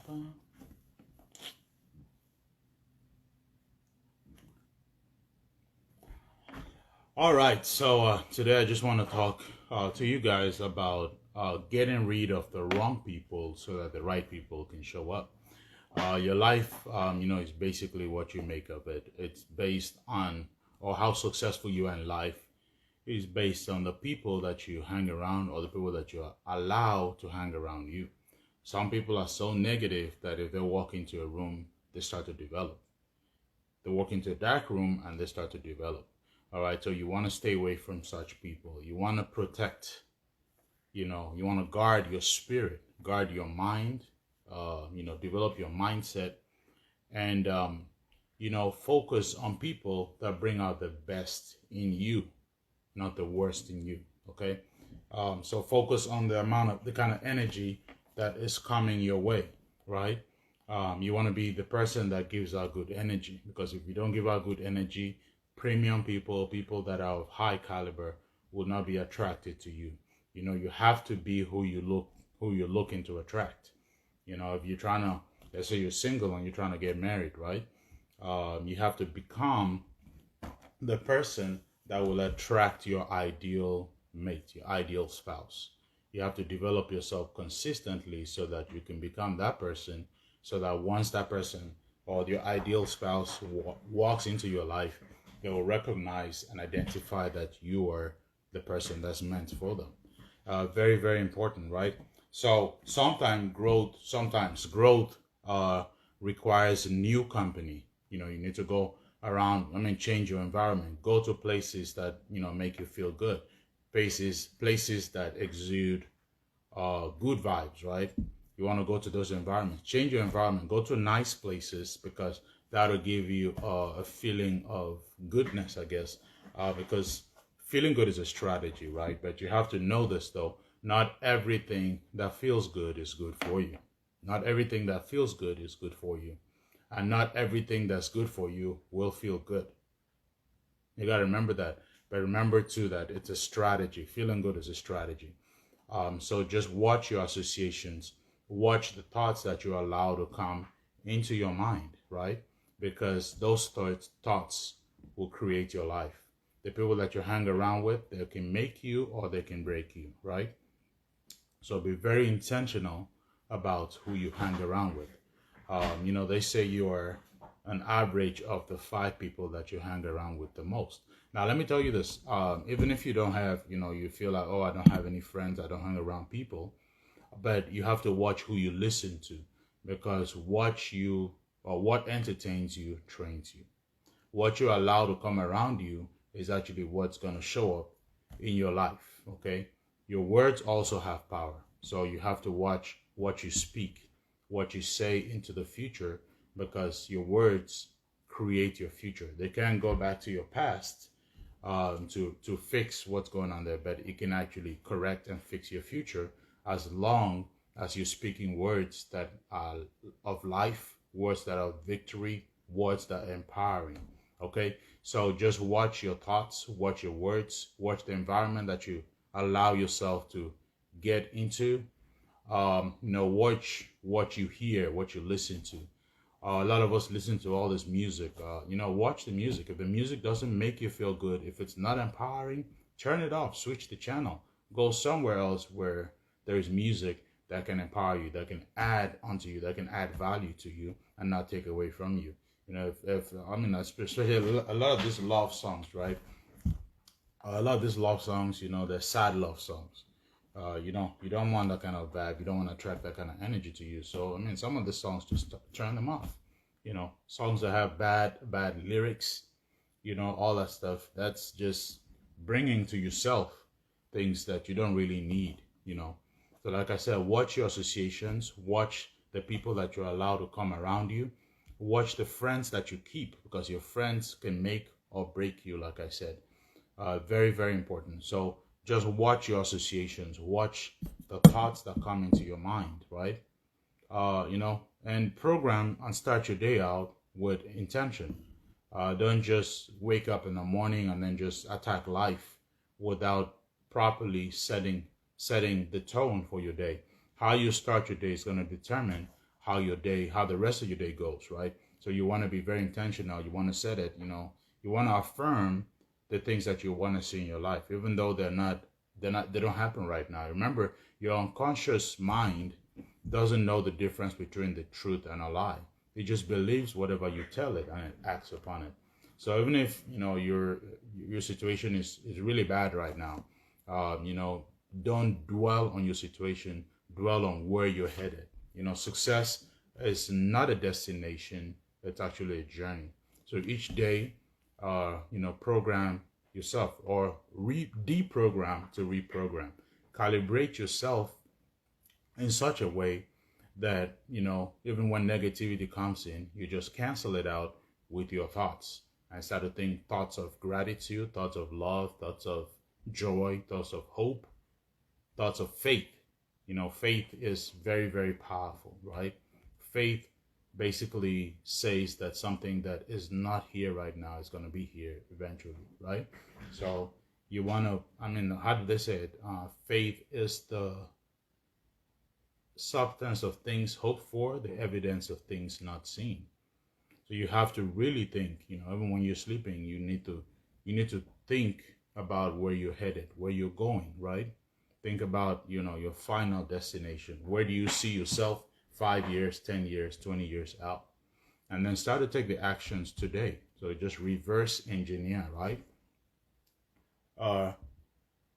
All right, so today I just want to talk to you guys about getting rid of the wrong people so that the right people can show up. Your life, is basically what you make of it. It's based on, or how successful you are in life is based on the people that you hang around or the people that you allow to hang around you. Some people are so negative that if they walk into a room, they start to develop. They walk into a dark room and they start to develop. All right, so you want to stay away from such people. You want to protect, you want to guard your spirit, guard your mind, develop your mindset, and, focus on people that bring out the best in you, not the worst in you. Okay. So focus on the kind of energy that is coming your way, right? You want to be the person that gives out good energy, because if you don't give out good energy, premium people, people that are of high caliber, will not be attracted to you. You have to be who you're looking to attract. If you're trying to, let's say you're single and you're trying to get married, right? You have to become the person that will attract your ideal mate, your ideal spouse. You have to develop yourself consistently so that you can become that person, so that once that person or your ideal spouse walks into your life, they will recognize and identify that you are the person that's meant for them. Very, very important, right? So sometimes growth requires a new company. You need to go around, change your environment, go to places that, make you feel good, places that exude good vibes, right? You want to go to those environments, change your environment, go to nice places, because that'll give you a feeling of goodness, I guess, because feeling good is a strategy, right? But you have to know this, though. Not everything that feels good is good for you. Not everything that feels good is good for you. And not everything that's good for you will feel good. You got to remember that. But remember, too, that it's a strategy. Feeling good is a strategy. So just watch your associations. Watch the thoughts that you allow to come into your mind, right? Because those thoughts will create your life. The people that you hang around with, they can make you or they can break you, right? So be very intentional about who you hang around with. They say you are an average of the 5 people that you hang around with the most. Now, let me tell you this. Even if you don't have, you feel like, oh, I don't have any friends, I don't hang around people, but you have to watch who you listen to, because what entertains you trains you. What you allow to come around you is actually what's going to show up in your life. Okay. Your words also have power. So you have to watch what you speak, what you say into the future, because your words create your future. They can't go back to your past to fix what's going on there, but it can actually correct and fix your future, as long as you're speaking words that are of life, words that are victory, words that are empowering. Okay, so just watch your thoughts, watch your words, watch the environment that you allow yourself to get into. Watch what you hear, what you listen to. A lot of us listen to all this music. Watch the music. If the music doesn't make you feel good, if it's not empowering, turn it off, switch the channel, go somewhere else where there is music that can empower you, that can add onto you, that can add value to you and not take away from you. Especially a lot of these love songs, right? A lot of these love songs, they're sad love songs. You don't want that kind of vibe. You don't want to attract that kind of energy to you. So, some of the songs, just turn them off. Songs that have bad lyrics, all that stuff. That's just bringing to yourself things that you don't really need. So, like I said, watch your associations, watch the people that you allow to come around you, watch the friends that you keep, because your friends can make or break you, like I said. Very, very important. So just watch your associations, watch the thoughts that come into your mind, right? And program and start your day out with intention. Don't just wake up in the morning and then just attack life without properly setting the tone for your day. How you start your day is going to determine how the rest of your day goes, right? So you want to be very intentional. You want to set it, you know, you want to affirm the things that you want to see in your life, even though they don't happen right now. Remember, your unconscious mind doesn't know the difference between the truth and a lie. It just believes whatever you tell it and it acts upon it. So even if you know your situation is really bad right now, you know, don't dwell on your situation. Dwell on where you're headed. You know, success is not a destination; it's actually a journey. So each day, you know, program yourself or deprogram to reprogram. Calibrate yourself in such a way that, you know, even when negativity comes in, you just cancel it out with your thoughts and start to think thoughts of gratitude, thoughts of love, thoughts of joy, thoughts of hope, thoughts of faith. You know, faith is very, very powerful, right? Faith basically says that something that is not here right now is going to be here eventually, right? So you want to, I mean, how did they say it? Faith is the substance of things hoped for, the evidence of things not seen. So you have to really think, you know, even when you're sleeping, you need to think about where you're headed, where you're going, right? Think about, you know, your final destination. Where do you see yourself 5 years, 10 years, 20 years out? And then start to take the actions today. So just reverse engineer, right?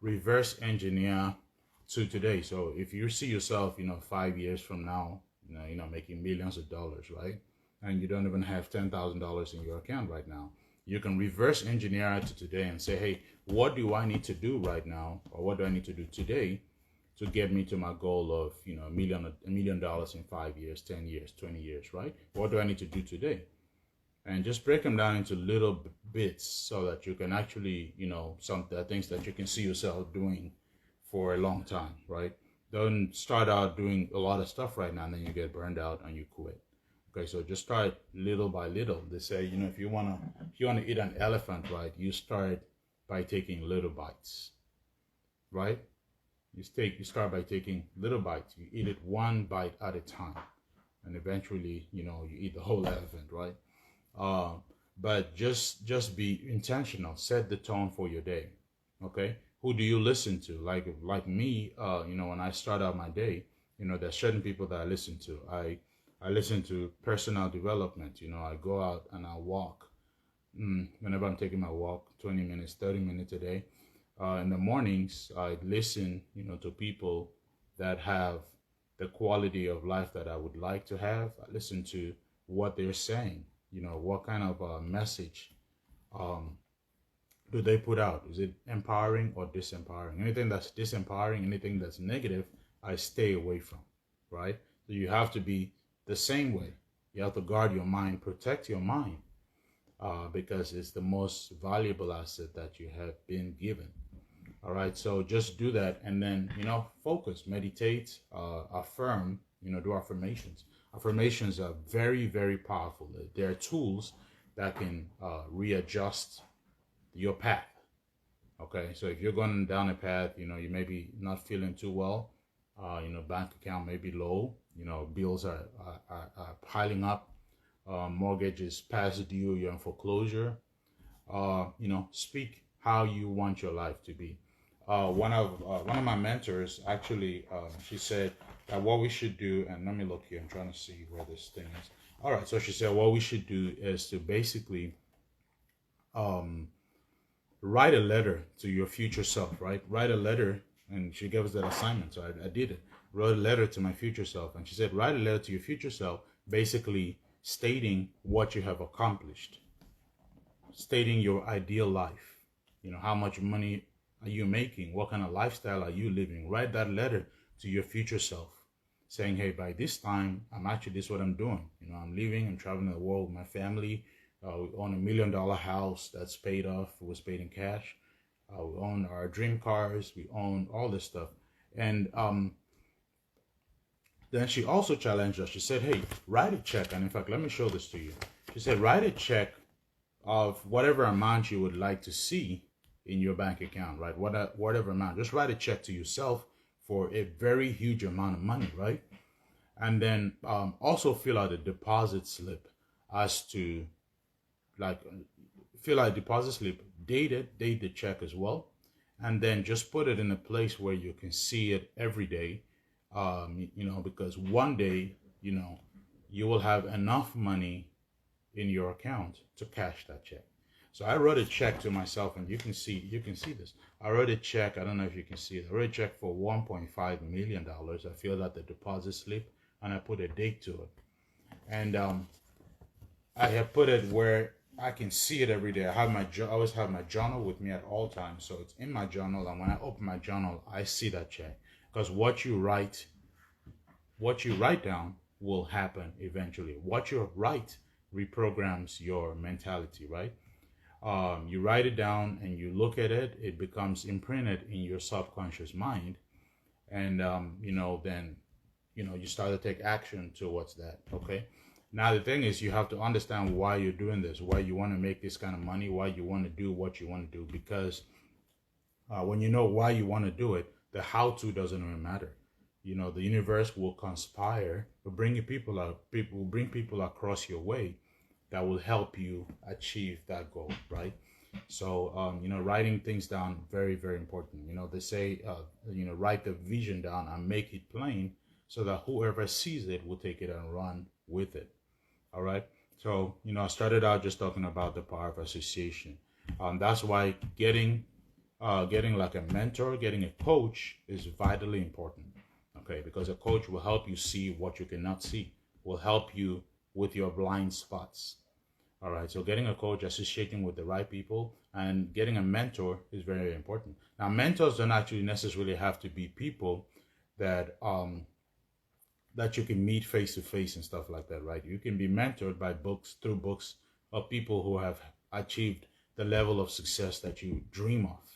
Reverse engineer to today. So if you see yourself, you know, 5 years from now, you know, making millions of dollars, right? And you don't even have $10,000 in your account right now, you can reverse engineer it to today and say, hey, what do I need to do right now, or what do I need to do today to get me to my goal of, you know, $1 million in 5 years, 10 years, 20 years, right? What do I need to do today? And just break them down into little bits so that you can actually, you know, some things that you can see yourself doing for a long time, right? Don't start out doing a lot of stuff right now and then you get burned out and you quit. Okay, so just start little by little. They say, you know, if you wanna eat an elephant, right, you start by taking little bites, right? You start by taking little bites. You eat it one bite at a time, and eventually, you know, you eat the whole elephant, right? Uh, but just be intentional. Set the tone for your day. Okay, who do you listen to? Like me, you know, when I start out my day, you know, there's certain people that I listen to. I listen to personal development. You know, I go out and I walk. Whenever I'm taking my walk, 20 minutes, 30 minutes a day. In the mornings, I listen, you know, to people that have the quality of life that I would like to have. I listen to what they're saying. You know, what kind of message um, do they put out? Is it empowering or disempowering? Anything that's disempowering, anything that's negative, I stay away from, right? So you have to be the same way. You have to guard your mind, protect your mind, because it's the most valuable asset that you have been given. All right, so just do that, and then, you know, focus, meditate, affirm, you know, do affirmations. Affirmations are very, very powerful. They're tools that can readjust your path. Okay, so if you're going down a path, you know, you may be not feeling too well, you know, bank account may be low, you know, bills are piling up, mortgage is past due, you're in foreclosure. You know, speak how you want your life to be. One of my mentors actually, she said that what we should do, and let me look here. I'm trying to see where this thing is. All right, so she said what we should do is to basically write a letter to your future self. Right, write a letter, and she gave us that assignment, so I did it. Wrote a letter to my future self, and she said write a letter to your future self, basically stating what you have accomplished, stating your ideal life. You know, how much money are you making? What kind of lifestyle are you living? Write that letter to your future self saying, hey, by this time, this is what I'm doing. You know, I'm leaving, I'm traveling the world with my family. We own $1 million house that's paid off. It was paid in cash. We own our dream cars. We own all this stuff. And then she also challenged us. She said, hey, write a check. And in fact, let me show this to you. She said, write a check of whatever amount you would like to see in your bank account, right? Whatever amount. Just write a check to yourself for a very huge amount of money, right? And then also fill out a deposit slip as to like fill out a deposit slip, date the check as well, and then just put it in a place where you can see it every day. Because one day, you will have enough money in your account to cash that check. So I wrote a check to myself, and you can see this. I wrote a check. I don't know if you can see it. I wrote a check for $1.5 million. I filled out the deposit slip, and I put a date to it. And I have put it where I can see it every day. I always have my journal with me at all times, so it's in my journal. And when I open my journal, I see that check, because what you write down will happen eventually. What you write reprograms your mentality, right? You write it down and you look at it, it becomes imprinted in your subconscious mind. And, then, you start to take action towards that. Okay. Now, the thing is, you have to understand why you're doing this, why you want to make this kind of money, why you want to do what you want to do. Because when you know why you want to do it, the how to doesn't even matter. The universe will conspire, will bring people across your way that will help you achieve that goal, right? So, writing things down, very, very important. They say, write the vision down and make it plain so that whoever sees it will take it and run with it. All right. So, I started out just talking about the power of association. That's why getting like a mentor, getting a coach is vitally important. Okay, because a coach will help you see what you cannot see, will help you with your blind spots. All right, so getting a coach, associating with the right people, and getting a mentor is very important. Now, mentors don't actually necessarily have to be people that that you can meet face to face and stuff like that, right? You can be mentored by through books of people who have achieved the level of success that you dream of.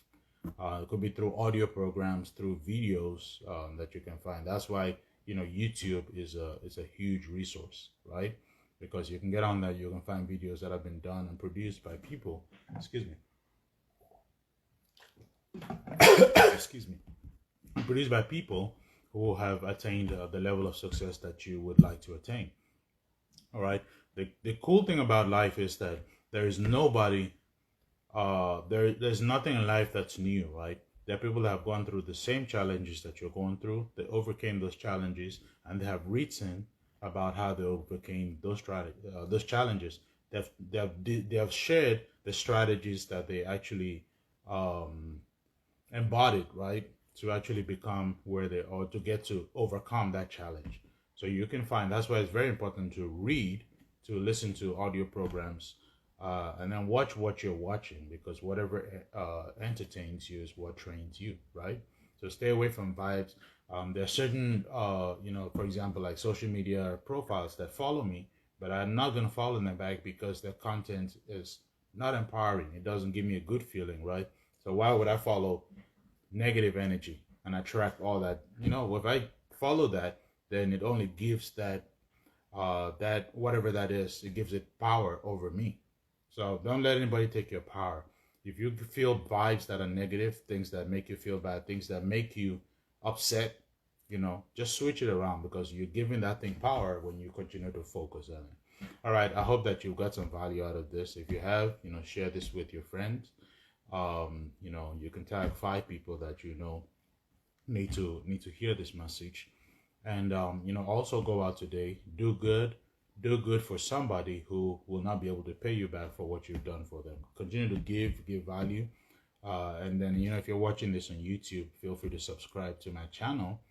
It could be through audio programs, through videos that you can find. That's why YouTube is a huge resource, right? Because you can get on there, you can find videos that have been done and produced by people. Excuse me. Excuse me. Produced by people who have attained the level of success that you would like to attain. All right. The cool thing about life is that there is nobody. There's nothing in life that's new, right? There are people that have gone through the same challenges that you're going through. They overcame those challenges, and they have written about how they overcame those challenges. They have shared the strategies that they actually embodied, right, to actually become where they are, to get to overcome that challenge. So you can find, that's why it's very important to read, to listen to audio programs, and then watch what you're watching, because whatever entertains you is what trains you, right? So stay away from vibes. There are certain, for example, like social media profiles that follow me, but I'm not going to follow them back because their content is not empowering. It doesn't give me a good feeling, right? So why would I follow negative energy and attract all that? If I follow that, then it only gives that whatever that is, it gives it power over me. So don't let anybody take your power. If you feel vibes that are negative, things that make you feel bad, things that make you upset, just switch it around, because you're giving that thing power when you continue to focus on it. All right. I hope that you got some value out of this. If you have, share this with your friends. You can tag 5 people that need to hear this message. And also go out today, do good for somebody who will not be able to pay you back for what you've done for them. Continue to give value. And then, if you're watching this on YouTube, feel free to subscribe to my channel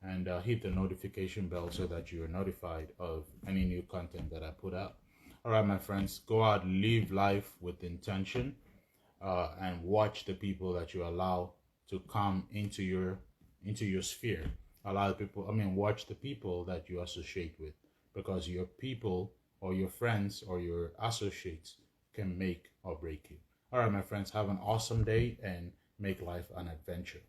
and hit the notification bell so that you are notified of any new content that I put out. All right, my friends, go out, live life with intention, and watch the people that you allow to come into your sphere. Watch the people that you associate with, because your people or your friends or your associates can make or break you. All right, my friends, have an awesome day and make life an adventure.